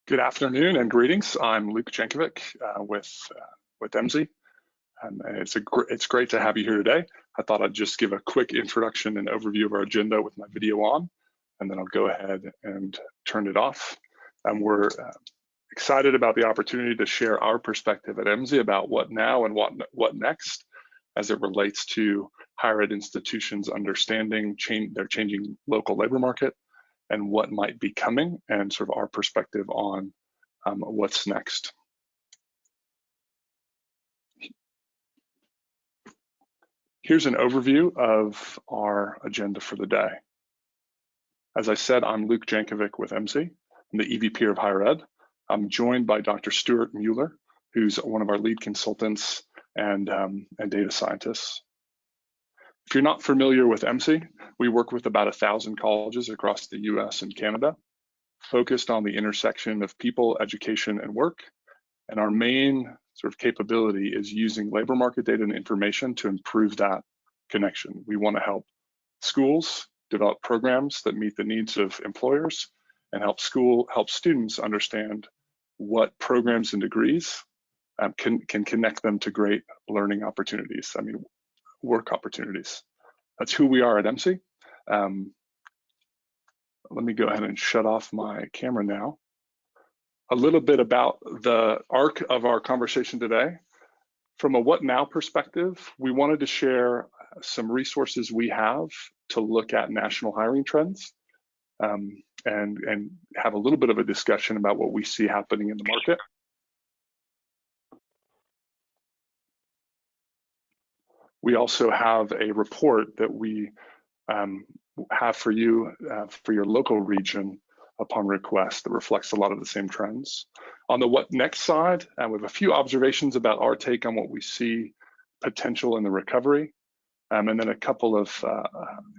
Good afternoon and greetings. I'm Luke Jankovic with Emsi, and it's great to have you here today. I thought I'd just give a quick introduction and overview of our agenda with my video on, and then I'll go ahead and turn it off. And we're excited about the opportunity to share our perspective at Emsi about what now and what next as it relates to higher ed institutions understanding their changing local labor market and what might be coming, and sort of our perspective on what's next. Here's an overview of our agenda for the day. As I said, I'm Luke Jankovic with Emsi. I'm the EVP of Higher Ed. I'm joined by Dr. Stuart Muller, who's one of our lead consultants and data scientists. If you're not familiar with Emsi, we work with about 1,000 colleges across the US and Canada, focused on the intersection of people, education, and work. And our main sort of capability is using labor market data and information to improve that connection. We want to help schools develop programs that meet the needs of employers and help students understand what programs and degrees can connect them to great learning opportunities. Work opportunities. That's who we are at Emsi. Let me go ahead and shut off my camera now. A little bit about the arc of our conversation today. From a what now perspective, we wanted to share some resources we have to look at national hiring trends and have a little bit of a discussion about what we see happening in the market. We also have a report that we have for you for your local region upon request that reflects a lot of the same trends. On the what next side, we have a few observations about our take on what we see potential in the recovery, and then a couple of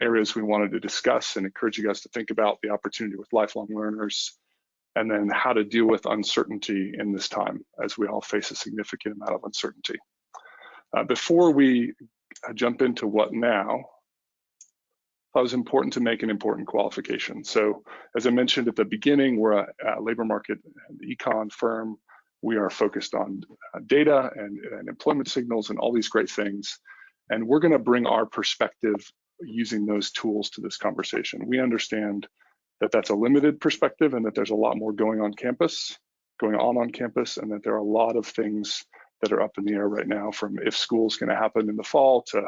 areas we wanted to discuss and encourage you guys to think about: the opportunity with lifelong learners, and then how to deal with uncertainty in this time as we all face a significant amount of uncertainty. Before we jump into what now, it was important to make an important qualification. So as I mentioned at the beginning, we're a labor market and econ firm. We are focused on data and employment signals and all these great things. And we're gonna bring our perspective using those tools to this conversation. We understand that that's a limited perspective and that there's a lot more going on campus, and that there are a lot of things that are up in the air right now, from if school's gonna happen in the fall to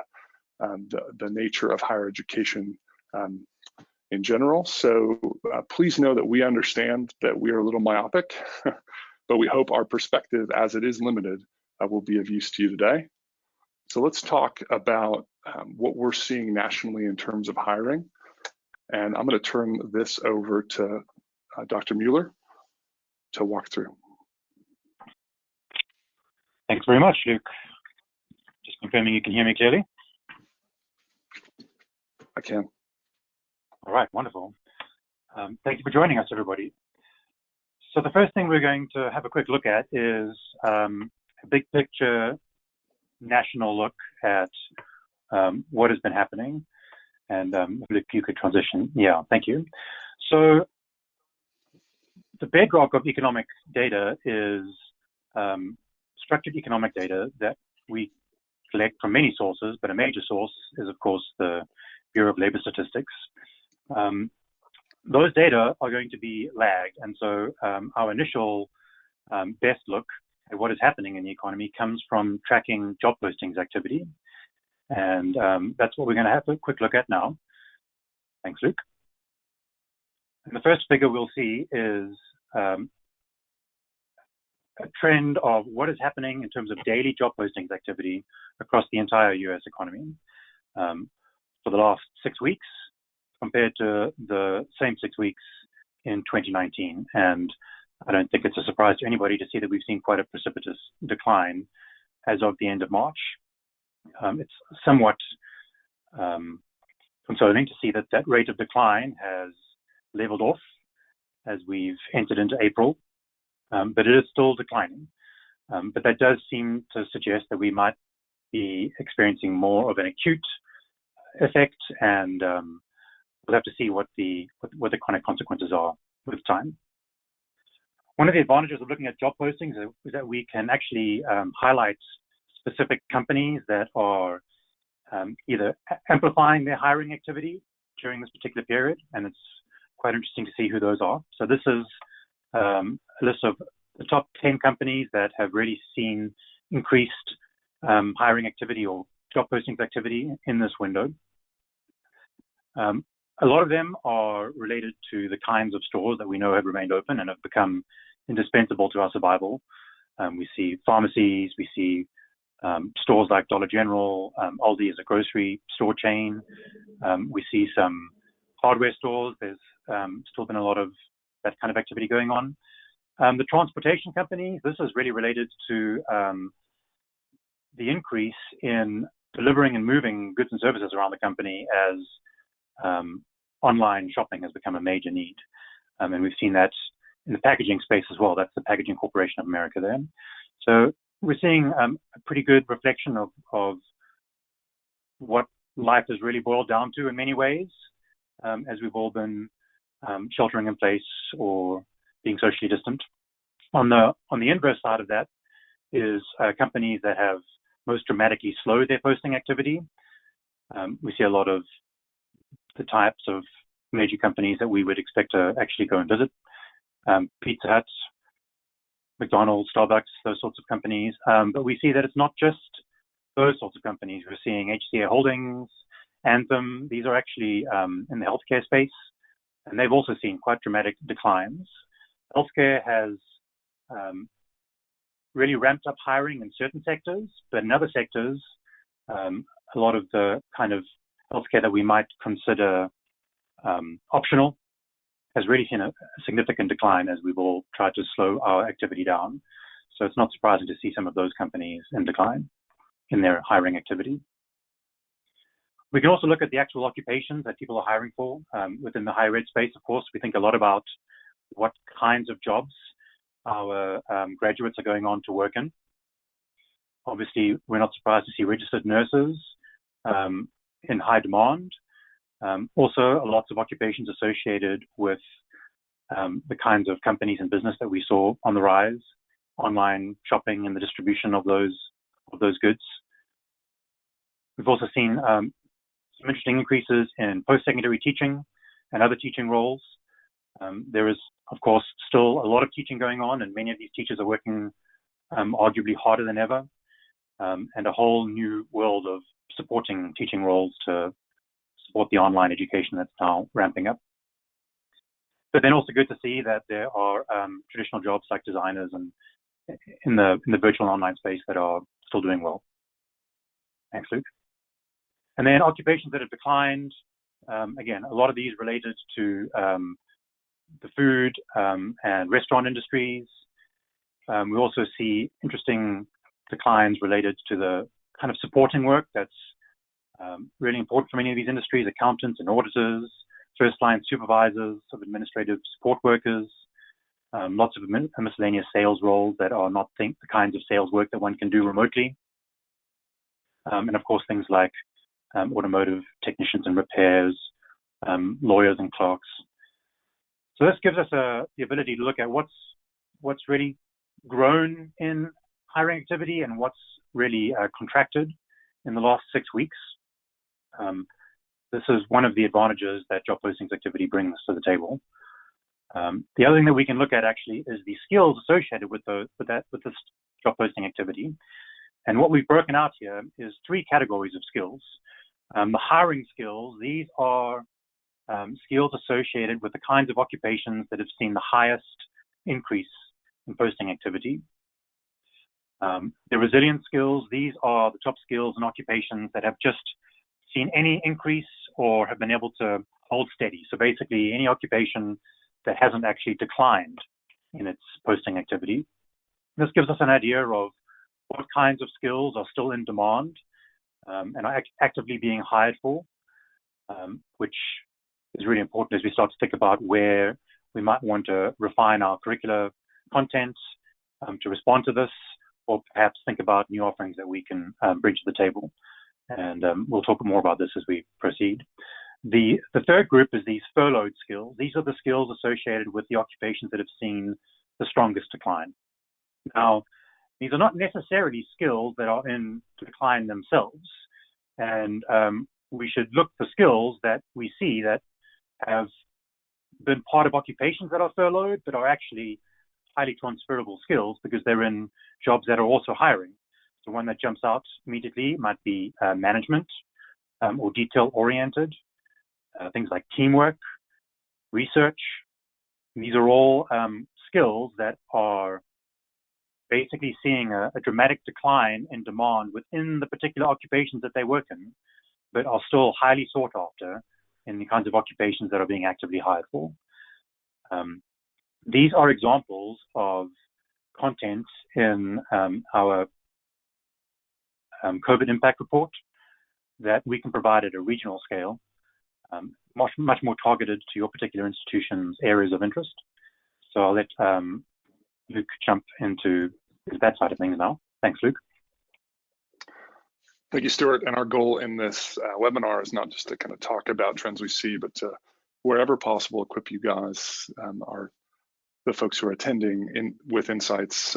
the nature of higher education in general. So please know that we understand that we are a little myopic, but we hope our perspective, as it is limited, will be of use to you today. So let's talk about what we're seeing nationally in terms of hiring. And I'm gonna turn this over to Dr. Muller to walk through. Thanks very much, Luke. Just confirming you can hear me clearly. I can. All right, wonderful. Thank you for joining us, everybody. So the first thing we're going to have a quick look at is a big picture national look at what has been happening. And if you could transition. Yeah, thank you. So the bedrock of economic data is structured economic data that we collect from many sources, but a major source is, of course, the Bureau of Labor Statistics. Those data are going to be lagged, and so our initial best look at what is happening in the economy comes from tracking job postings activity, and that's what we're going to have a quick look at now. Thanks, Luke. And the first figure we'll see is a trend of what is happening in terms of daily job postings activity across the entire US economy for the last 6 weeks compared to the same 6 weeks in 2019. And I don't think it's a surprise to anybody to see that we've seen quite a precipitous decline as of the end of March. It's somewhat consoling to see that that rate of decline has leveled off as we've entered into April. But it is still declining. But that does seem to suggest that we might be experiencing more of an acute effect, and we'll have to see what the kind of consequences are with time. One of the advantages of looking at job postings is that we can actually highlight specific companies that are either amplifying their hiring activity during this particular period, and it's quite interesting to see who those are. So this is a list of the top 10 companies that have really seen increased hiring activity or job postings activity in this window. A lot of them are related to the kinds of stores that we know have remained open and have become indispensable to our survival. We see pharmacies, we see stores like Dollar General, Aldi is a grocery store chain. We see some hardware stores. There's still been a lot of that kind of activity going on. The transportation companies, this is really related to the increase in delivering and moving goods and services around the company as online shopping has become a major need. And we've seen that in the packaging space as well. That's the Packaging Corporation of America there. So we're seeing a pretty good reflection of what life has really boiled down to in many ways, as we've all been sheltering in place or being socially distant. On the inverse side of that is companies that have most dramatically slowed their posting activity. We see a lot of the types of major companies that we would expect to actually go and visit. Pizza Hut, McDonald's, Starbucks, those sorts of companies. But we see that it's not just those sorts of companies. We're seeing HCA Holdings, Anthem. These are actually in the healthcare space, and they've also seen quite dramatic declines. Healthcare has really ramped up hiring in certain sectors, but in other sectors, a lot of the kind of healthcare that we might consider optional has really seen a significant decline as we've all tried to slow our activity down. So it's not surprising to see some of those companies in decline in their hiring activity. We can also look at the actual occupations that people are hiring for within the higher ed space. Of course, we think a lot about what kinds of jobs our graduates are going on to work in. Obviously, we're not surprised to see registered nurses in high demand. Also, lots of occupations associated with the kinds of companies and business that we saw on the rise, online shopping and the distribution of those goods. We've also seen some interesting increases in post-secondary teaching and other teaching roles. There is, of course, still a lot of teaching going on, and many of these teachers are working arguably harder than ever, and a whole new world of supporting teaching roles to support the online education that's now ramping up. But then also good to see that there are traditional jobs like designers and in the virtual and online space that are still doing well. Thanks, Luke. And then occupations that have declined, again, a lot of these related to the food and restaurant industries. We also see interesting declines related to the kind of supporting work that's really important for many of these industries: accountants and auditors, first-line supervisors, of administrative support workers, lots of miscellaneous sales roles that are not the kinds of sales work that one can do remotely. And of course, things like automotive technicians and repairs, lawyers and clerks. So this gives us the ability to look at what's really grown in hiring activity and what's really contracted in the last 6 weeks. This is one of the advantages that job postings activity brings to the table. The other thing that we can look at actually is the skills associated with this job posting activity. And what we've broken out here is 3 categories of skills. The hiring skills, these are skills associated with the kinds of occupations that have seen the highest increase in posting activity. The resilient skills, these are the top skills and occupations that have just seen any increase or have been able to hold steady. So basically any occupation that hasn't actually declined in its posting activity. This gives us an idea of what kinds of skills are still in demand and are actively being hired for, which is really important as we start to think about where we might want to refine our curricular content to respond to this, or perhaps think about new offerings that we can bring to the table. And we'll talk more about this as we proceed. The third group is these furloughed skills. These are the skills associated with the occupations that have seen the strongest decline. Now, these are not necessarily skills that are in decline themselves, and we should look for skills that we see that have been part of occupations that are furloughed, but are actually highly transferable skills because they're in jobs that are also hiring. So one that jumps out immediately might be management or detail-oriented, things like teamwork, research. These are all skills that are basically seeing a dramatic decline in demand within the particular occupations that they work in, but are still highly sought after in the kinds of occupations that are being actively hired for. These are examples of content in our COVID impact report that we can provide at a regional scale, much more targeted to your particular institution's areas of interest. So I'll let Luke jump into that side of things now. Thanks, Luke. Thank you, Stuart. And our goal in this webinar is not just to kind of talk about trends we see, but to, wherever possible, equip you guys, the folks who are attending, with insights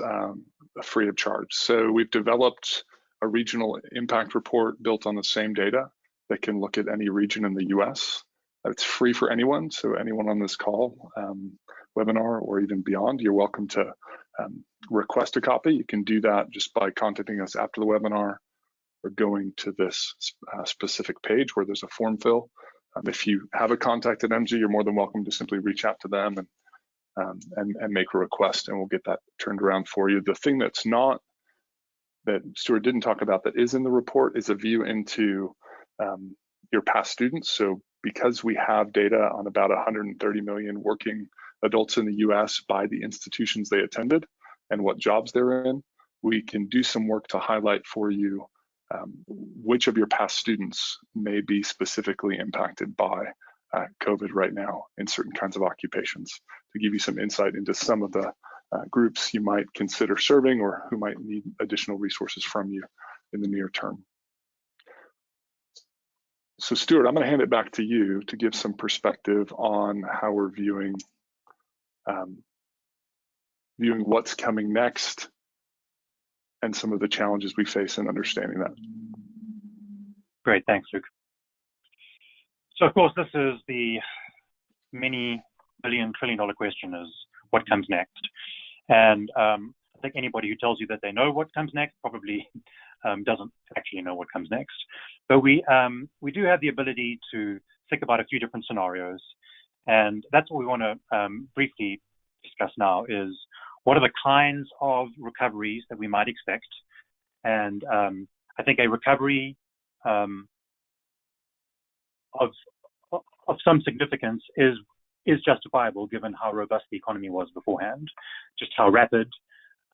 free of charge. So we've developed a regional impact report built on the same data that can look at any region in the US. It's free for anyone. So anyone on this call, webinar, or even beyond, you're welcome to request a copy. You can do that just by contacting us after the webinar or going to this specific page where there's a form fill. If you have a contact at Emsi, you're more than welcome to simply reach out to them and make a request, and we'll get that turned around for you. The thing that's not, that Stuart didn't talk about, that is in the report, is a view into your past students. So because we have data on about 130 million working adults in the US by the institutions they attended and what jobs they're in, we can do some work to highlight for you which of your past students may be specifically impacted by COVID right now in certain kinds of occupations, to give you some insight into some of the groups you might consider serving or who might need additional resources from you in the near term. So Stuart, I'm going to hand it back to you to give some perspective on how we're viewing what's coming next and some of the challenges we face in understanding that. Great, thanks, Luke. So of course, this is the many billion trillion dollar question, is what comes next? And I think anybody who tells you that they know what comes next probably doesn't actually know what comes next. But we do have the ability to think about a few different scenarios, and that's what we want to briefly discuss now, is what are the kinds of recoveries that we might expect. And I think a recovery of some significance is justifiable given how robust the economy was beforehand, just how rapid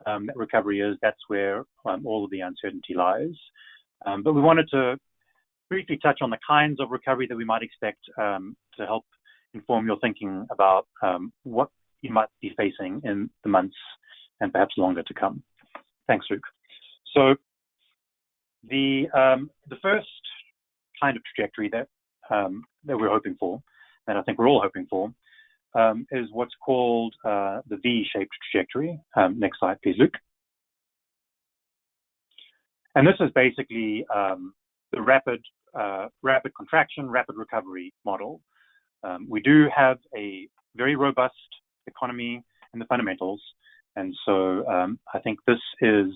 that recovery is. That's where all of the uncertainty lies. But we wanted to briefly touch on the kinds of recovery that we might expect to help inform your thinking about what you might be facing in the months and perhaps longer to come. Thanks, Luke. So the first kind of trajectory that we're hoping for, and I think we're all hoping for, is what's called the V-shaped trajectory. Next slide, please, Luke. And this is basically the rapid contraction, rapid recovery model. We do have a very robust economy and the fundamentals, and so I think this is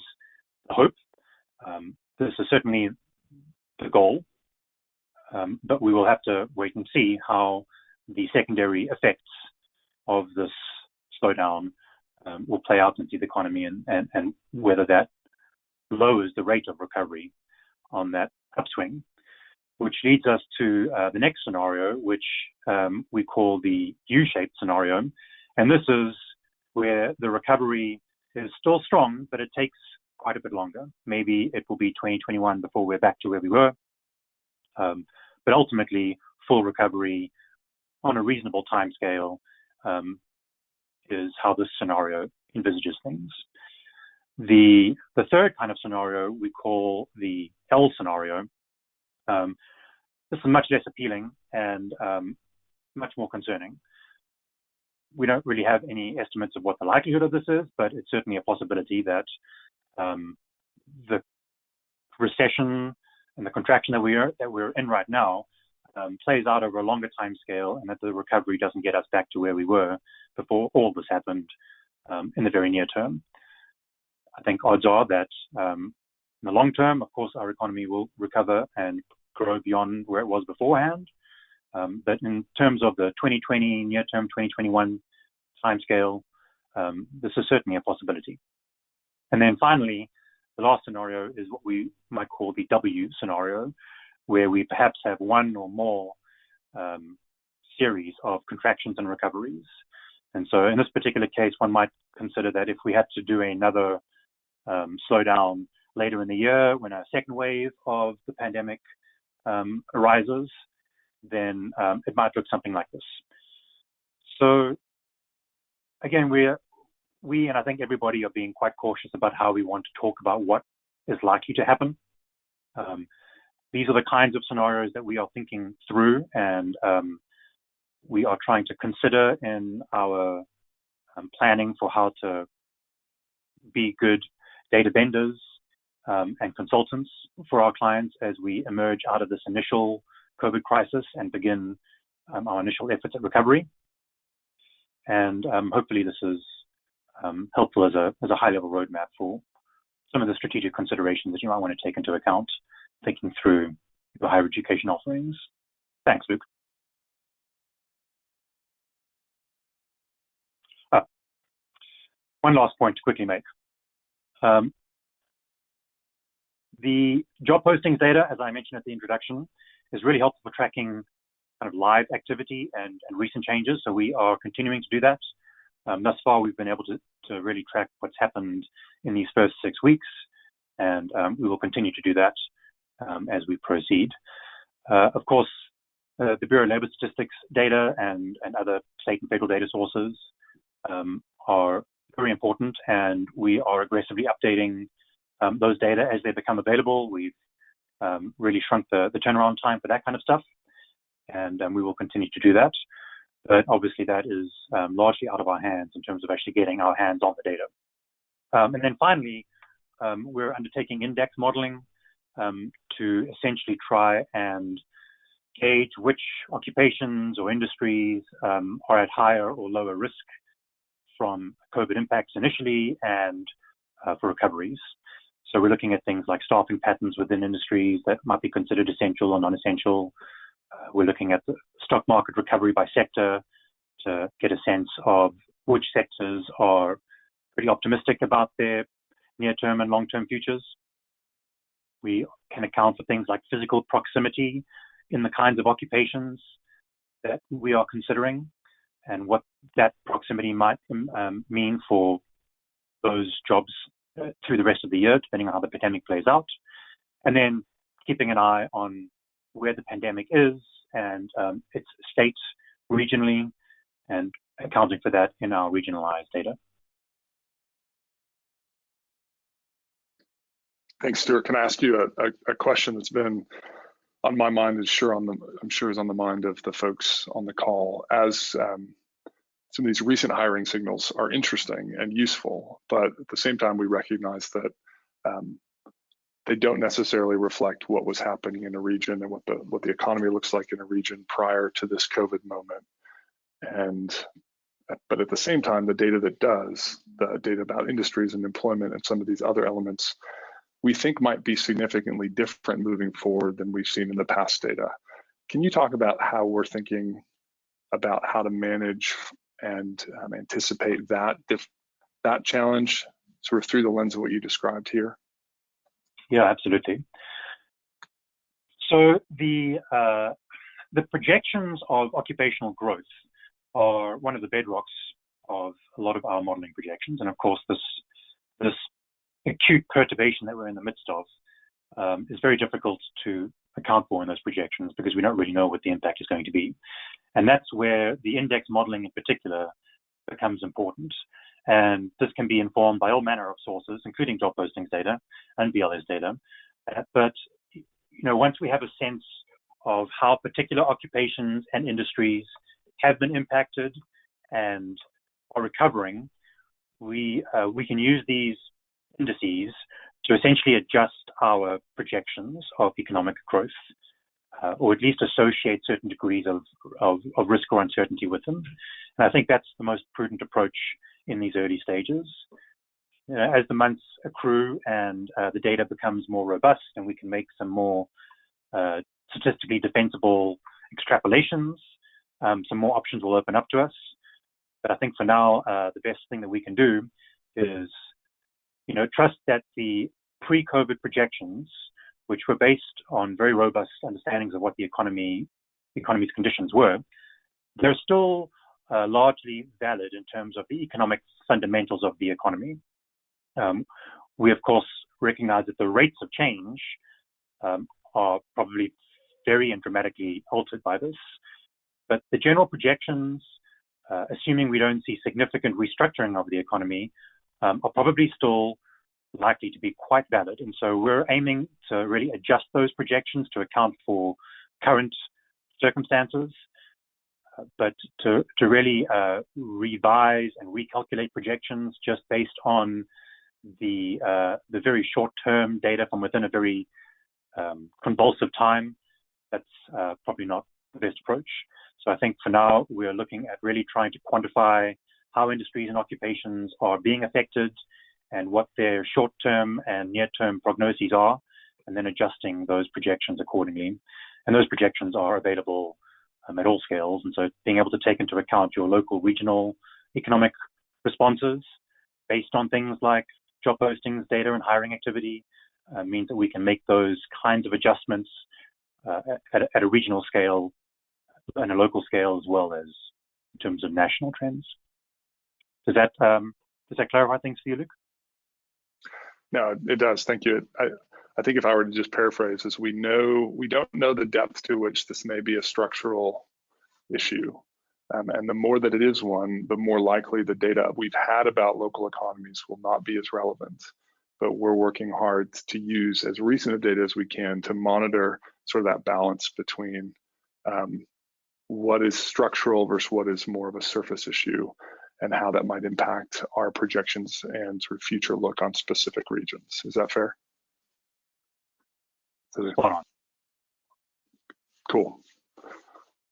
the hope. This is certainly the goal, but we will have to wait and see how the secondary effects of this slowdown will play out into the economy, and whether that lowers the rate of recovery on that upswing, which leads us to the next scenario, which we call the U-shaped scenario. And this is where the recovery is still strong, but it takes quite a bit longer. Maybe it will be 2021 before we're back to where we were. But ultimately, full recovery on a reasonable timescale is how this scenario envisages things. The third kind of scenario we call the L scenario. This is much less appealing and much more concerning. We don't really have any estimates of what the likelihood of this is, but it's certainly a possibility that the recession and the contraction that we're in right now plays out over a longer time scale, and that the recovery doesn't get us back to where we were before all this happened in the very near term. I think odds are that in the long term, of course, our economy will recover and grow beyond where it was beforehand. But in terms of the 2020, near-term 2021 timescale, this is certainly a possibility. And then finally, the last scenario is what we might call the W scenario, where we perhaps have one or more series of contractions and recoveries. And so in this particular case, one might consider that if we had to do another slowdown later in the year when a second wave of the pandemic arises, then it might look something like this. So again, we and I think everybody are being quite cautious about how we want to talk about what is likely to happen. These are the kinds of scenarios that we are thinking through, and we are trying to consider in our planning for how to be good data vendors and consultants for our clients as we emerge out of this initial COVID crisis and begin our initial efforts at recovery. And hopefully this is helpful as a high-level roadmap for some of the strategic considerations that you might want to take into account thinking through your higher education offerings. Thanks, Luke. One last point to quickly make. The job postings data, as I mentioned at the introduction, is really helpful for tracking kind of live activity and recent changes. So we are continuing to do that. Thus far, we've been able to really track what's happened in these first 6 weeks, and we will continue to do that as we proceed. Of course, the Bureau of Labor Statistics data and other state and federal data sources are very important, and we are aggressively updating those data as they become available. We've really shrunk the turnaround time for that kind of stuff, and we will continue to do that. But obviously that is largely out of our hands in terms of actually getting our hands on the data. And then finally, we're undertaking index modeling to essentially try and gauge which occupations or industries are at higher or lower risk from COVID impacts initially and for recoveries. So we're looking at things like staffing patterns within industries that might be considered essential or non-essential. We're looking at the stock market recovery by sector to get a sense of which sectors are pretty optimistic about their near-term and long-term futures. We can account for things like physical proximity in the kinds of occupations that we are considering and what that proximity might mean for those jobs through the rest of the year, depending on how the pandemic plays out. And then keeping an eye on where the pandemic is and its state regionally, and accounting for that in our regionalized data. Thanks, Stuart. Can I ask you a question that's been on my mind, I'm sure is on the mind of the folks on the call, as some of these recent hiring signals are interesting and useful, but at the same time, we recognize that they don't necessarily reflect what was happening in a region and what the economy looks like in a region prior to this COVID moment. But at the same time, the data that does, the data about industries and employment and some of these other elements, we think might be significantly different moving forward than we've seen in the past data. Can you talk about how we're thinking about how to manage and anticipate that challenge sort of through the lens of what you described here? Yeah, absolutely. So the projections of occupational growth are one of the bedrocks of a lot of our modeling projections. And of course, this acute perturbation that we're in the midst of is very difficult to account for in those projections because we don't really know what the impact is going to be. And that's where the index modeling in particular becomes important. And this can be informed by all manner of sources, including job postings data and BLS data. But once we have a sense of how particular occupations and industries have been impacted and are recovering, we can use these indices to essentially adjust our projections of economic growth, or at least associate certain degrees of risk or uncertainty with them. And I think that's the most prudent approach in these early stages. As the months accrue and the data becomes more robust and we can make some more statistically defensible extrapolations, some more options will open up to us. But I think for now, the best thing that we can do is, trust that the pre-COVID projections, which were based on very robust understandings of what the economy's conditions were, they're still largely valid in terms of the economic fundamentals of the economy. We, of course, recognize that the rates of change are probably very and dramatically altered by this. But the general projections, assuming we don't see significant restructuring of the economy, are probably still likely to be quite valid. And so we're aiming to really adjust those projections to account for current circumstances, but to really revise and recalculate projections just based on the very short-term data from within a very convulsive time, that's probably not the best approach. So I think for now, we're looking at really trying to quantify how industries and occupations are being affected and what their short-term and near-term prognoses are, and then adjusting those projections accordingly. And those projections are available at all scales. And so being able to take into account your local, regional economic responses based on things like job postings, data, and hiring activity means that we can make those kinds of adjustments at a regional scale and a local scale, as well as in terms of national trends. Does that clarify things for you, Luke? No, it does. Thank you. I think if I were to just paraphrase, is we don't know the depth to which this may be a structural issue. And the more that it is one, the more likely the data we've had about local economies will not be as relevant. But we're working hard to use as recent of data as we can to monitor sort of that balance between what is structural versus what is more of a surface issue, and how that might impact our projections and sort of future look on specific regions. Is that fair? Spot on. Cool.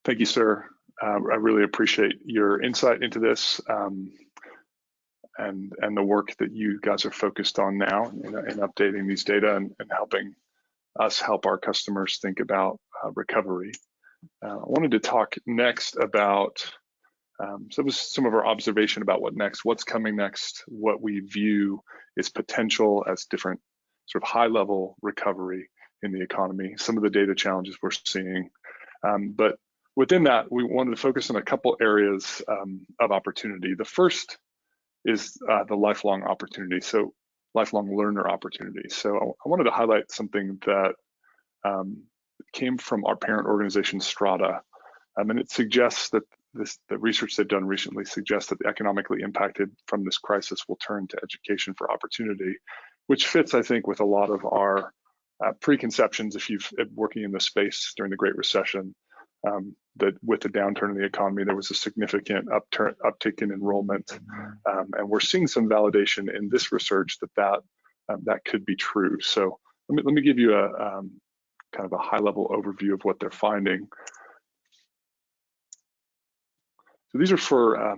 Thank you, sir. I really appreciate your insight into this and the work that you guys are focused on now in updating these data and helping us help our customers think about recovery. I wanted to talk next about some of our observation about what's coming next, what we view is potential as different sort of high-level recovery in the economy, some of the data challenges we're seeing. But within that, we wanted to focus on a couple areas of opportunity. The first is the lifelong opportunity, so lifelong learner opportunity. So I wanted to highlight something that came from our parent organization, Strata, and it suggests that the research they've done recently suggests that the economically impacted from this crisis will turn to education for opportunity, which fits, I think, with a lot of our preconceptions. If you've been working in the space during the Great Recession, that with the downturn in the economy, there was a significant uptick in enrollment, and we're seeing some validation in this research that could be true. So let me give you a kind of a high-level overview of what they're finding. So these are for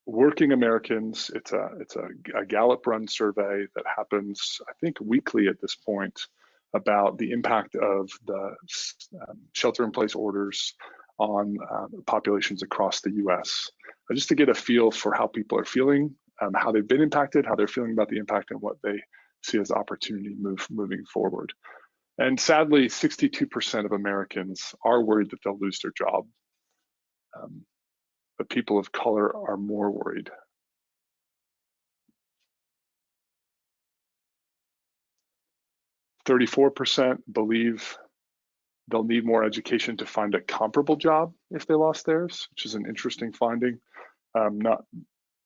working Americans. It's a Gallup-run survey that happens, I think, weekly at this point, about the impact of the shelter-in-place orders on populations across the U.S. Just to get a feel for how people are feeling, how they've been impacted, how they're feeling about the impact, and what they see as opportunity moving forward. And sadly, 62% of Americans are worried that they'll lose their job. But people of color are more worried. 34% believe they'll need more education to find a comparable job if they lost theirs, which is an interesting finding. Not,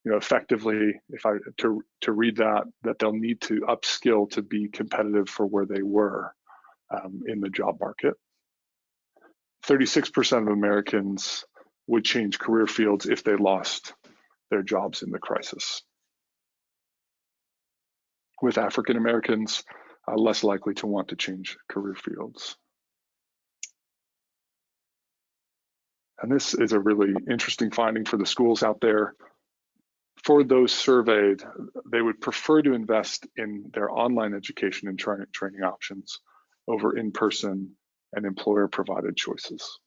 effectively, if I to read that they'll need to upskill to be competitive for where they were in the job market. 36% of Americans would change career fields if they lost their jobs in the crisis. With African Americans, less likely to want to change career fields. And this is a really interesting finding for the schools out there. For those surveyed, they would prefer to invest in their online education and training options over in-person and employer-provided choices.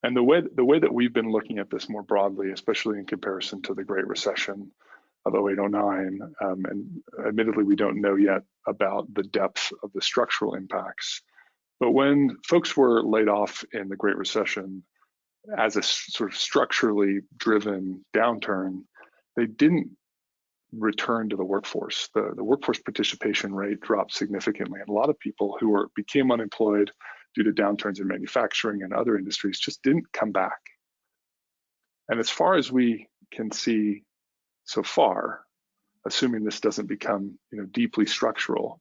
And the way that we've been looking at this more broadly, especially in comparison to the Great Recession of 08-09, and admittedly we don't know yet about the depth of the structural impacts, but when folks were laid off in the Great Recession as a sort of structurally driven downturn, they didn't return to the workforce. The workforce participation rate dropped significantly, and a lot of people who became unemployed due to downturns in manufacturing and other industries just didn't come back. And as far as we can see so far, assuming this doesn't become deeply structural,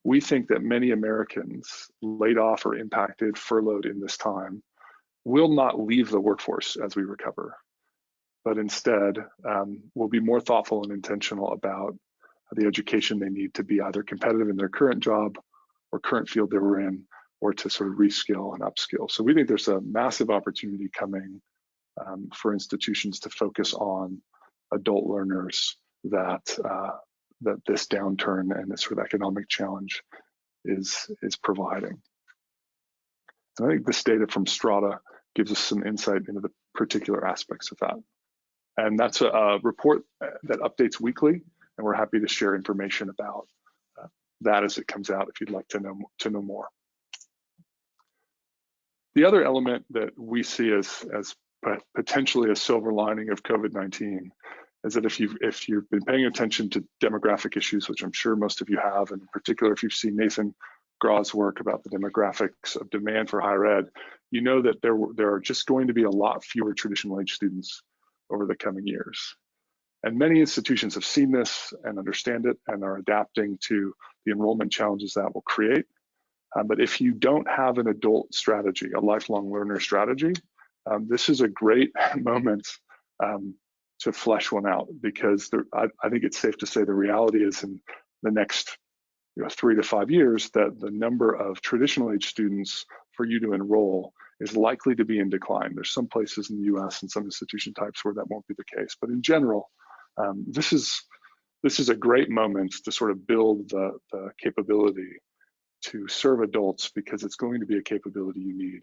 we think that many Americans laid off or impacted, furloughed in this time, will not leave the workforce as we recover, but instead will be more thoughtful and intentional about the education they need to be either competitive in their current job or current field they were in, or to sort of reskill and upskill. So we think there's a massive opportunity coming for institutions to focus on adult learners that this downturn and this sort of economic challenge is providing. So I think this data from Strata gives us some insight into the particular aspects of that. And that's a report that updates weekly, and we're happy to share information about that as it comes out if you'd like to know more. The other element that we see as potentially a silver lining of COVID-19 is that if you've been paying attention to demographic issues, which I'm sure most of you have, and in particular if you've seen Nathan Grau's work about the demographics of demand for higher ed, you know that there are just going to be a lot fewer traditional age students over the coming years. And many institutions have seen this and understand it and are adapting to the enrollment challenges that will create. But if you don't have an adult strategy, a lifelong learner strategy, this is a great moment to flesh one out, because I think it's safe to say the reality is in the next 3 to 5 years that the number of traditional age students for you to enroll is likely to be in decline. There's some places in the US and some institution types where that won't be the case. But in general, this is a great moment to sort of build the capability to serve adults, because it's going to be a capability you need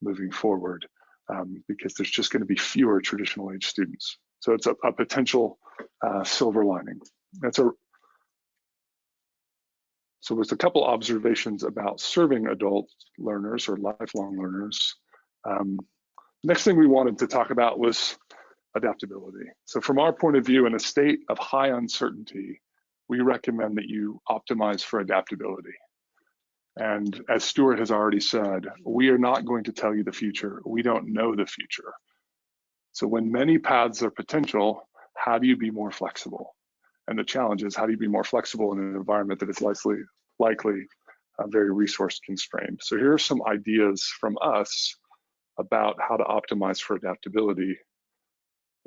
moving forward, because there's just going to be fewer traditional age students. So it's a potential silver lining. So there's a couple observations about serving adult learners or lifelong learners. Next thing we wanted to talk about was adaptability. So from our point of view, in a state of high uncertainty, we recommend that you optimize for adaptability. And as Stuart has already said, we are not going to tell you the future. We don't know the future. So when many paths are potential, how do you be more flexible? And the challenge is, how do you be more flexible in an environment that is likely very resource constrained? So here are some ideas from us about how to optimize for adaptability,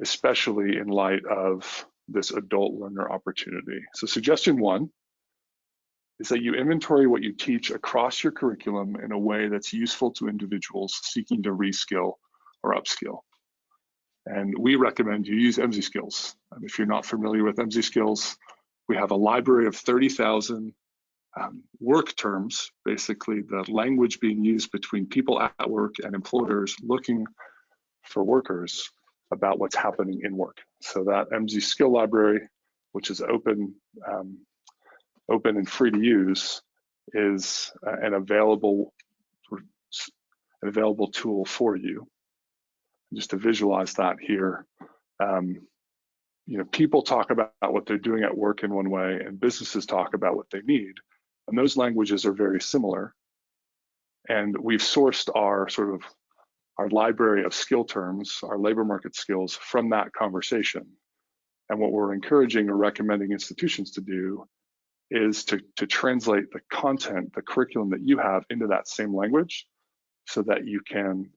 especially in light of this adult learner opportunity. So suggestion 1 is that you inventory what you teach across your curriculum in a way that's useful to individuals seeking to reskill or upskill. And we recommend you use Emsi skills. If you're not familiar with Emsi skills, we have a library of 30,000 work terms, basically the language being used between people at work and employers looking for workers about what's happening in work. So that Emsi skill library, which is open and free to use, is an available tool for you. Just to visualize that here, people talk about what they're doing at work in one way, and businesses talk about what they need, and those languages are very similar. And we've sourced our library of skill terms, our labor market skills, from that conversation. And what we're encouraging or recommending institutions to do is to translate the content, the curriculum that you have into that same language, so that you can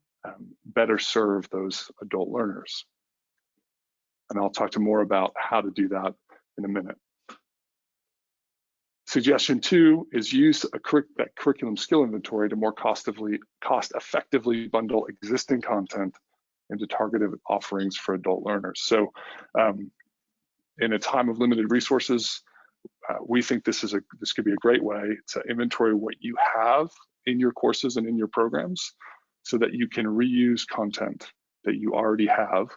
better serve those adult learners. And I'll talk to more about how to do that in a minute. Suggestion 2 is use that curriculum skill inventory to more cost-effectively bundle existing content into targeted offerings for adult learners. So in a time of limited resources, we think this could be a great way to inventory what you have in your courses and in your programs so that you can reuse content that you already have,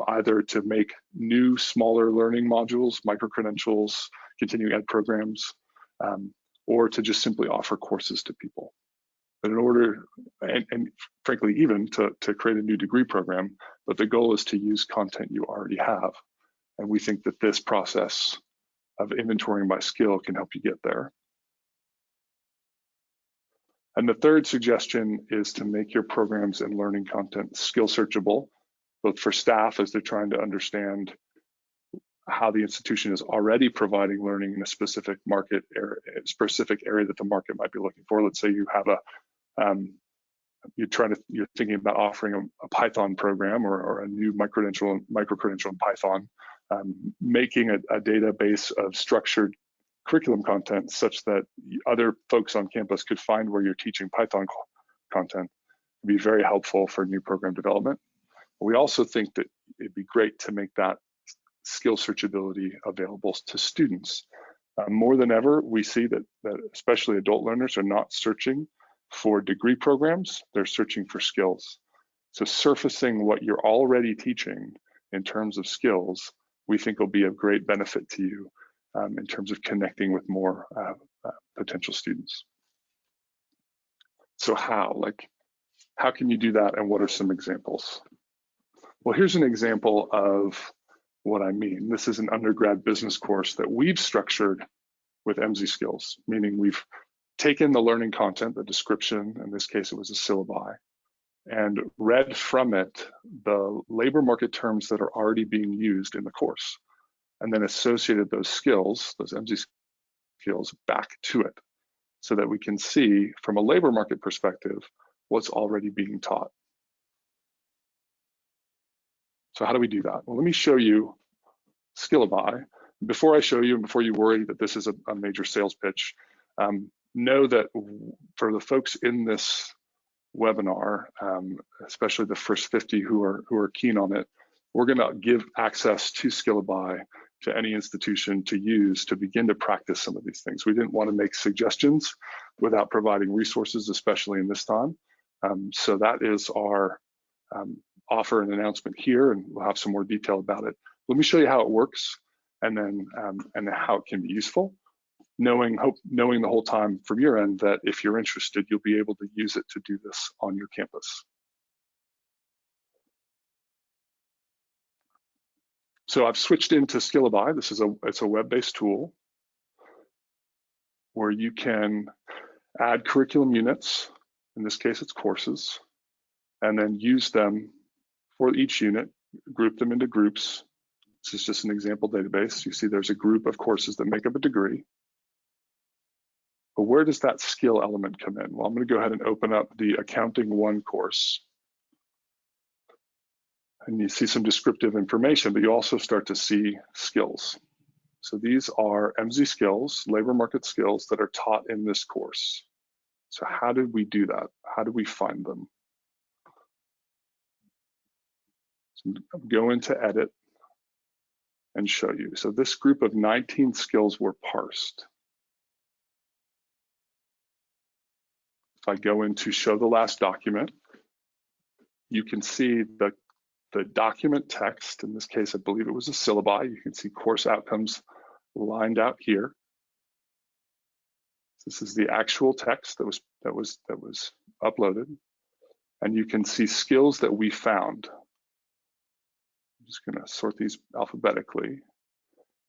either to make new, smaller learning modules, micro-credentials, continuing ed programs, or to just simply offer courses to people. But in order, and frankly, even to create a new degree program, but the goal is to use content you already have. And we think that this process of inventorying by skill can help you get there. And the third suggestion is to make your programs and learning content skill searchable, both for staff as they're trying to understand how the institution is already providing learning in a specific market area, that the market might be looking for. Let's say you have you're thinking about offering a Python program or a new micro-credential in Python, making a database of structured curriculum content such that other folks on campus could find where you're teaching Python content would be very helpful for new program development. We also think that it'd be great to make that skill searchability available to students. More than ever, we see that especially adult learners are not searching for degree programs, they're searching for skills. So surfacing what you're already teaching in terms of skills, we think will be of great benefit to you in terms of connecting with more potential students. So how can you do that, and what are some examples? Well, here's an example of what I mean. This is an undergrad business course that we've structured with Emsi skills, meaning we've taken the learning content, the description, in this case it was a syllabi, and read from it the labor market terms that are already being used in the course, and then associated those skills, those Emsi skills, back to it, so that we can see from a labor market perspective what's already being taught. So how do we do that? Well, let me show you Skillaby. Before I show you, and before you worry that this is a major sales pitch, know that for the folks in this webinar, especially the first 50 who are keen on it, we're going to give access to Skillaby to any institution to use to begin to practice some of these things. We didn't want to make suggestions without providing resources, especially in this time. So that is our offer and announcement here, and we'll have some more detail about it. Let me show you how it works, and then how it can be useful, knowing the whole time from your end that if you're interested, you'll be able to use it to do this on your campus. So I've switched into Skillaby. This is it's a web-based tool where you can add curriculum units. In this case, it's courses, and then use them for each unit, group them into groups. This is just an example database. You see there's a group of courses that make up a degree. But where does that skill element come in? Well, I'm going to go ahead and open up the Accounting 1 course. And you see some descriptive information, but you also start to see skills. So these are Emsi skills, labor market skills that are taught in this course. So how did we do that? How do we find them? So go into edit and show you. So this group of 19 skills were parsed. If I go into show the last document, you can see the document text. In this case, I believe it was a syllabi. You can see course outcomes lined out here. This is the actual text that was uploaded, and you can see skills that we found. I'm just going to sort these alphabetically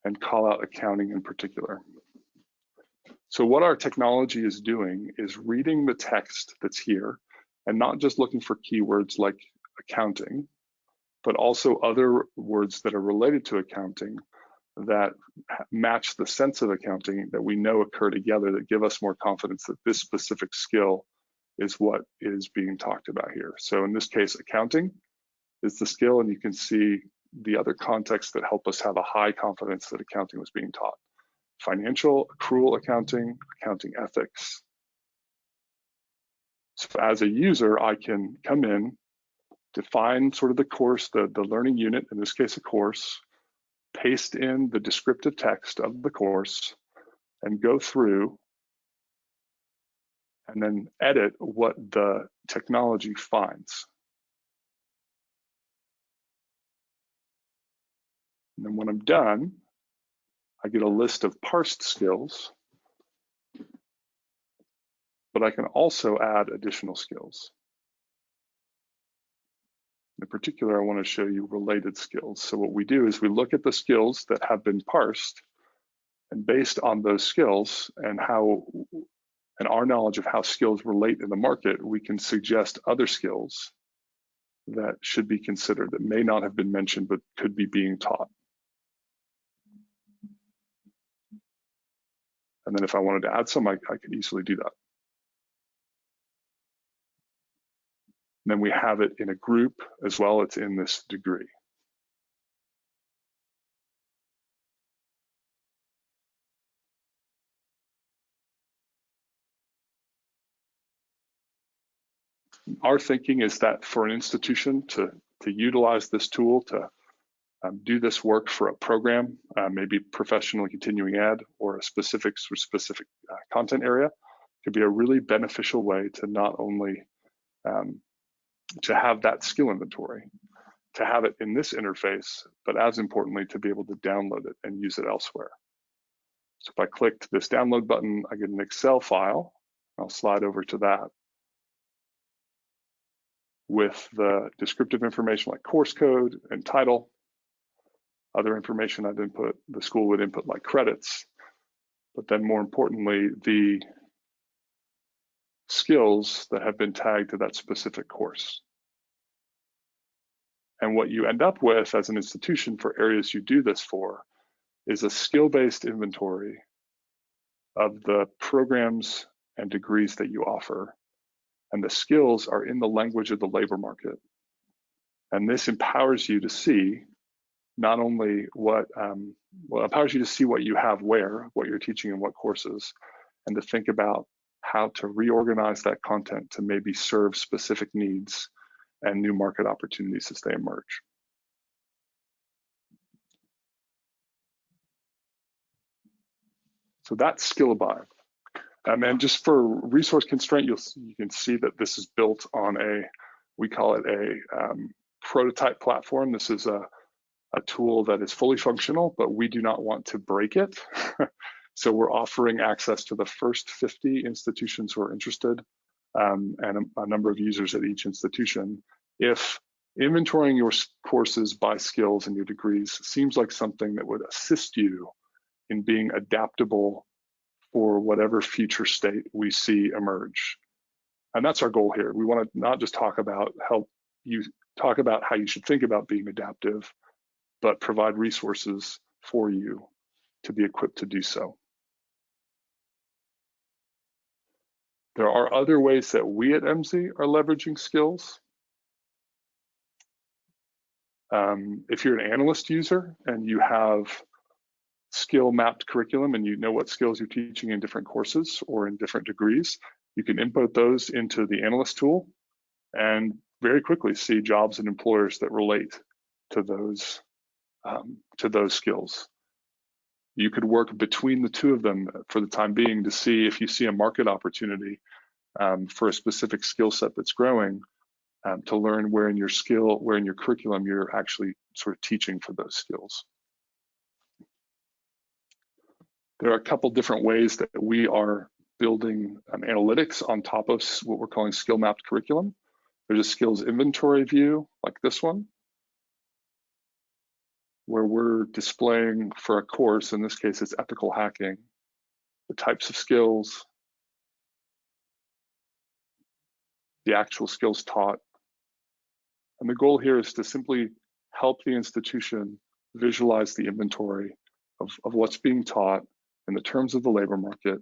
and call out accounting in particular. So what our technology is doing is reading the text that's here and not just looking for keywords like accounting, but also other words that are related to accounting that match the sense of accounting that we know occur together, that give us more confidence that this specific skill is what is being talked about here. So in this case, accounting is the skill, and you can see the other contexts that help us have a high confidence that accounting was being taught. Financial, accrual accounting, accounting ethics. So as a user, I can come in, define sort of the course, the learning unit, in this case a course, paste in the descriptive text of the course, and go through and then edit what the technology finds. And then when I'm done, I get a list of parsed skills, but I can also add additional skills. In particular, I want to show you related skills. So what we do is we look at the skills that have been parsed, and based on those skills and our knowledge of how skills relate in the market, we can suggest other skills that should be considered that may not have been mentioned but could be being taught. And then if I wanted to add some, I could easily do that. And then we have it in a group as well. It's in this degree. Our thinking is that for an institution to utilize this tool to do this work for a program, maybe professional continuing ed or a specific content area, could be a really beneficial way to not only to have that skill inventory, to have it in this interface, but as importantly, to be able to download it and use it elsewhere. So if I click this download button, I get an Excel file. I'll slide over to that with the descriptive information like course code and title. Other information I'd input, the school would input like credits, but then more importantly, the skills that have been tagged to that specific course. And what you end up with as an institution for areas you do this for is a skill-based inventory of the programs and degrees that you offer. And the skills are in the language of the labor market. And this empowers you to see not only what empowers you to see what you have where, what you're teaching in what courses, and to think about how to reorganize that content to maybe serve specific needs and new market opportunities as they emerge. So that's Skillaby. And just for resource constraint, you can see that this is built on we call it a prototype platform. This is a tool that is fully functional, but we do not want to break it. So we're offering access to the first 50 institutions who are interested, and a number of users at each institution. If inventorying your courses by skills and your degrees seems like something that would assist you in being adaptable for whatever future state we see emerge. And that's our goal here. We want to not just talk about how you should think about being adaptive, but provide resources for you to be equipped to do so. There are other ways that we at Emsi are leveraging skills. If you're an analyst user and you have skill mapped curriculum and you know what skills you're teaching in different courses or in different degrees, you can input those into the Analyst Tool and very quickly see jobs and employers that relate to those skills. You could work between the two of them for the time being to see if you see a market opportunity for a specific skill set that's growing, to learn where in your curriculum you're actually sort of teaching for those skills. There are a couple different ways that we are building analytics on top of what we're calling skill mapped curriculum. There's a skills inventory view like this one, where we're displaying for a course, in this case it's ethical hacking, the types of skills, the actual skills taught. And the goal here is to simply help the institution visualize the inventory of what's being taught in the terms of the labor market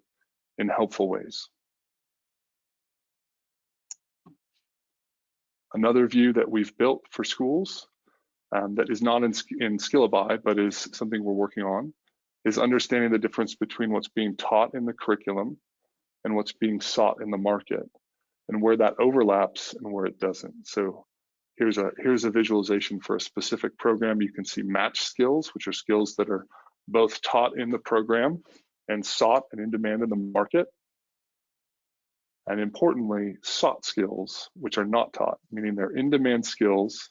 in helpful ways. Another view that we've built for schools that is not in Skillaby, but is something we're working on, is understanding the difference between what's being taught in the curriculum and what's being sought in the market, and where that overlaps and where it doesn't. So here's a visualization for a specific program. You can see match skills, which are skills that are both taught in the program and sought and in demand in the market. And importantly, sought skills, which are not taught, meaning they're in-demand skills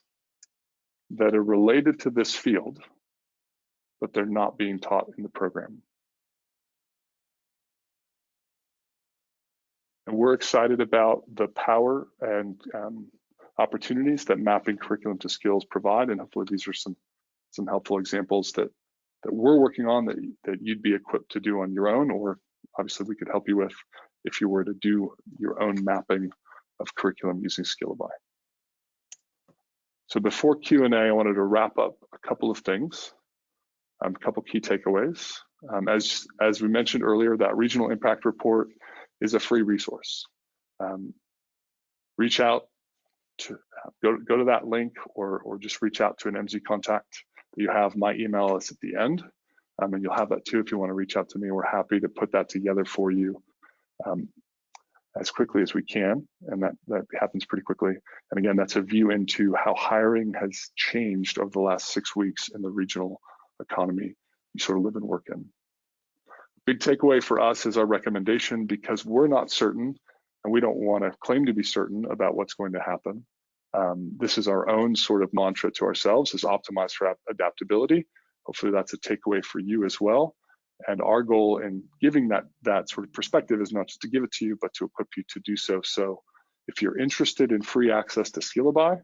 that are related to this field, but they're not being taught in the program. And we're excited about the power and opportunities that mapping curriculum to skills provide, and hopefully these are some helpful examples that we're working on that you'd be equipped to do on your own, or obviously we could help you with if you were to do your own mapping of curriculum using Skillaby. So before Q&A, I wanted to wrap up a couple of things, a couple key takeaways. As we mentioned earlier, that regional impact report is a free resource. Reach out to go to that link, or just reach out to an Emsi contact that you have. My email is at the end, and you'll have that too if you want to reach out to me. We're happy to put that together for you as quickly as we can, and that happens pretty quickly. And again, that's a view into how hiring has changed over the last 6 weeks in the regional economy you sort of live and work in. Big takeaway for us is our recommendation, because we're not certain and we don't want to claim to be certain about what's going to happen. This is our own sort of mantra to ourselves, is optimize for adaptability. Hopefully that's a takeaway for you as well. And our goal in giving that sort of perspective is not just to give it to you, but to equip you to do so. So if you're interested in free access to Skillaby,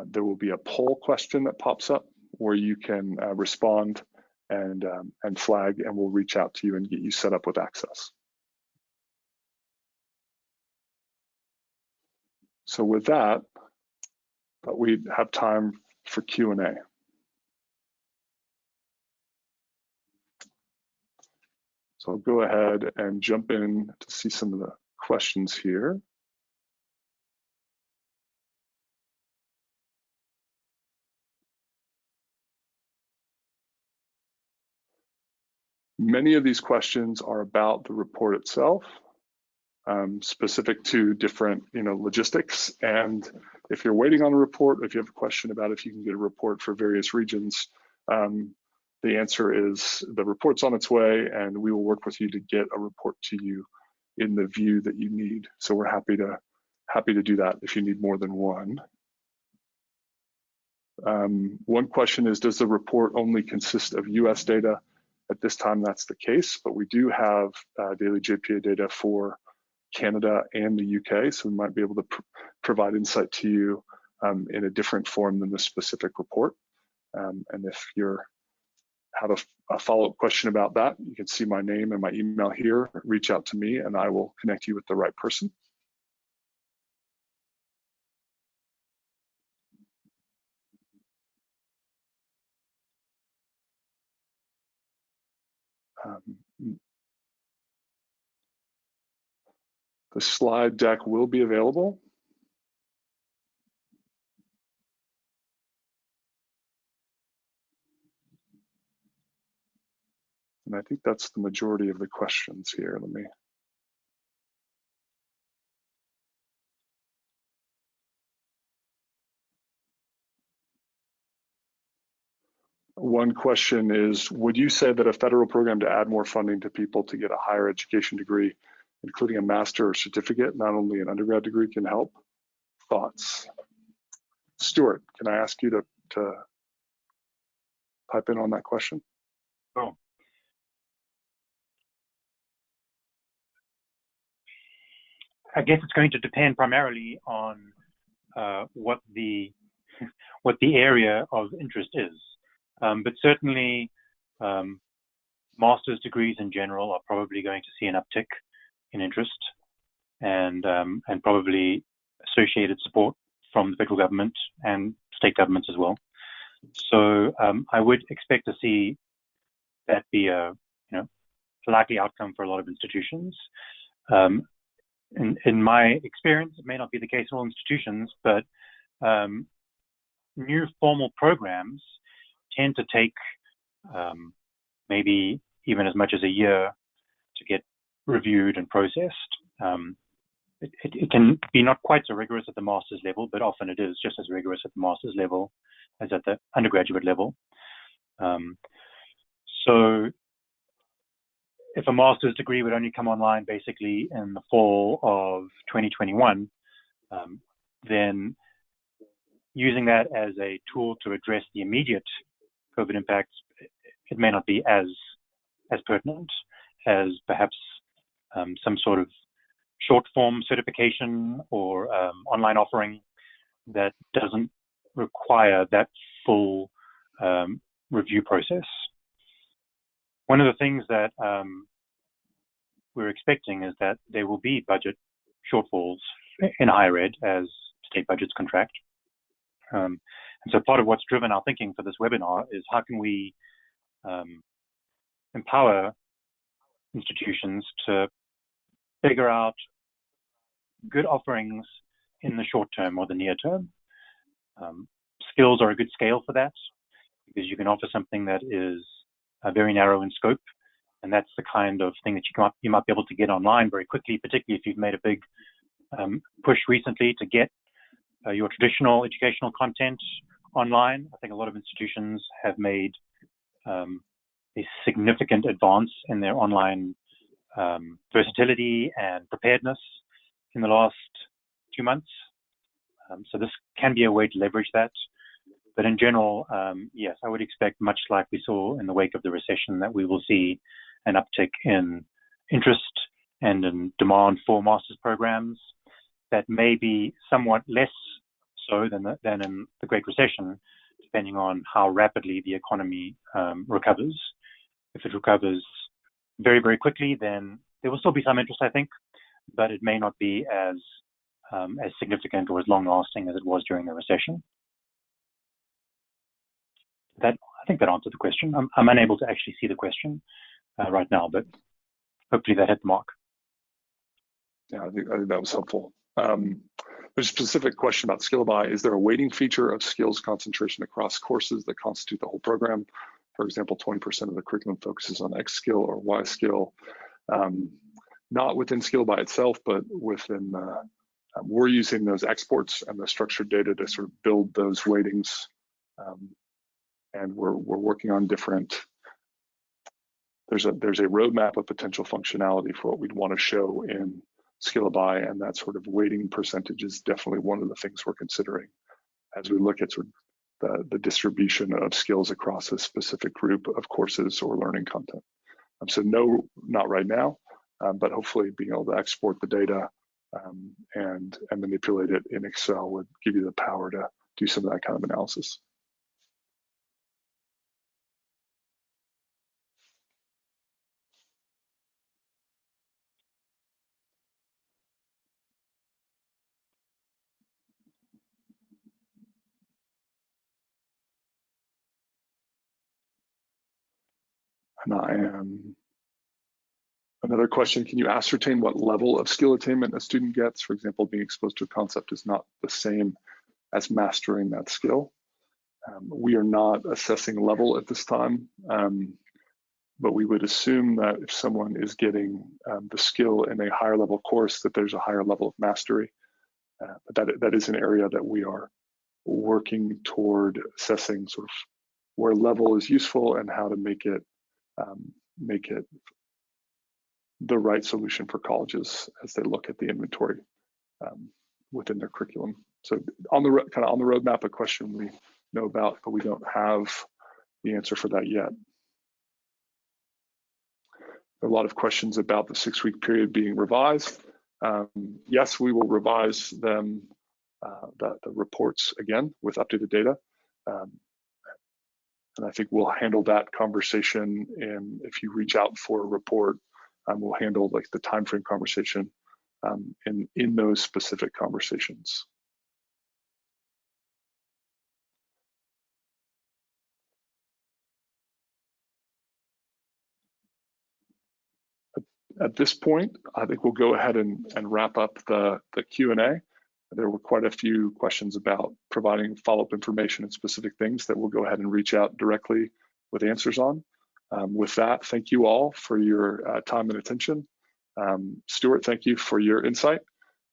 there will be a poll question that pops up where you can respond and flag, and we'll reach out to you and get you set up with access. So with that, we have time for Q&A. So I'll go ahead and jump in to see some of the questions here. Many of these questions are about the report itself, specific to different logistics. And if you're waiting on a report, if you have a question about if you can get a report for various regions, the answer is the report's on its way, and we will work with you to get a report to you in the view that you need. So we're happy to do that if you need more than one. One question is, does the report only consist of US data? At this time, that's the case, but we do have daily JPA data for Canada and the UK, so we might be able to provide insight to you in a different form than this specific report. And if you have a follow-up question about that, you can see my name and my email here. Reach out to me and I will connect you with the right person. The slide deck will be available. And I think that's the majority of the questions here. Let me. One question is, would you say that a federal program to add more funding to people to get a higher education degree, including a master or certificate, not only an undergrad degree, can help? Thoughts? Stuart, can I ask you to pipe in on that question? Oh. I guess it's going to depend primarily on what the area of interest is. But certainly, master's degrees in general are probably going to see an uptick in interest, and probably associated support from the federal government and state governments as well. So I would expect to see that be a likely outcome for a lot of institutions. in my experience, it may not be the case in all institutions, but new formal programs tend to take maybe even as much as a year to get reviewed and processed. It can be not quite so rigorous at the master's level, but often it is just as rigorous at the master's level as at the undergraduate level. So if a master's degree would only come online basically in the fall of 2021, then using that as a tool to address the immediate COVID impacts, it may not be as pertinent as perhaps some sort of short form certification or online offering that doesn't require that full review process. One of the things that we're expecting is that there will be budget shortfalls in higher ed as state budgets contract. And so part of what's driven our thinking for this webinar is how can we empower institutions to figure out good offerings in the short term or the near term. Skills are a good scale for that because you can offer something that is very narrow in scope, and that's the kind of thing that you might be able to get online very quickly, particularly if you've made a big push recently to get your traditional educational content online. I think a lot of institutions have made a significant advance in their online versatility and preparedness in the last 2 months. So this can be a way to leverage that. But in general, yes, I would expect, much like we saw in the wake of the recession, that we will see an uptick in interest and in demand for master's programs that may be somewhat less so than in the Great Recession, depending on how rapidly the economy recovers. If it recovers very, very quickly, then there will still be some interest, I think, but it may not be as significant or as long-lasting as it was during the recession. I think that answered the question. I'm unable to actually see the question right now, but hopefully that hit the mark. Yeah, I think that was helpful. There's a specific question about Skill-ABAI. Is there a weighting feature of skills concentration across courses that constitute the whole program? For example, 20% of the curriculum focuses on X skill or Y skill. Not within Skill-ABAI itself, but within, we're using those exports and the structured data to sort of build those weightings. And we're working on different, there's a roadmap of potential functionality for what we'd want to show in Skill-ABAI, and that sort of weighting percentage is definitely one of the things we're considering as we look at sort of the distribution of skills across a specific group of courses or learning content. So no, not right now, but hopefully being able to export the data and manipulate it in Excel would give you the power to do some of that kind of analysis. And another question, can you ascertain what level of skill attainment a student gets? For example, being exposed to a concept is not the same as mastering that skill. We are not assessing level at this time, but we would assume that if someone is getting the skill in a higher level course, that there's a higher level of mastery. But that is an area that we are working toward assessing sort of where level is useful and how to make it the right solution for colleges as they look at the inventory within their curriculum. So on the roadmap, a question we know about, but we don't have the answer for that yet. A lot of questions about the 6-week period being revised. Yes, we will revise them, the reports again with updated data. And I think we'll handle that conversation. And if you reach out for a report, we'll handle like the timeframe conversation in those specific conversations. at this point, I think we'll go ahead and wrap up the Q&A. There were quite a few questions about providing follow-up information and specific things that we'll go ahead and reach out directly with answers on. With that, thank you all for your time and attention. Stuart, thank you for your insight,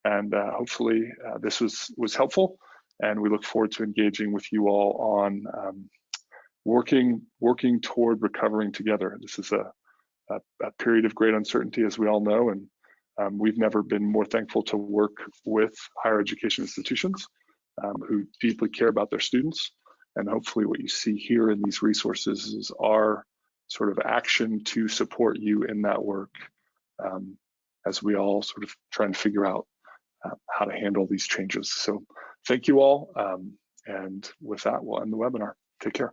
and hopefully this was helpful, and we look forward to engaging with you all on working toward recovering together. This is a period of great uncertainty, as we all know, and we've never been more thankful to work with higher education institutions who deeply care about their students. And hopefully what you see here in these resources is our sort of action to support you in that work as we all sort of try and figure out how to handle these changes. So thank you all. And with that, we'll end the webinar. Take care.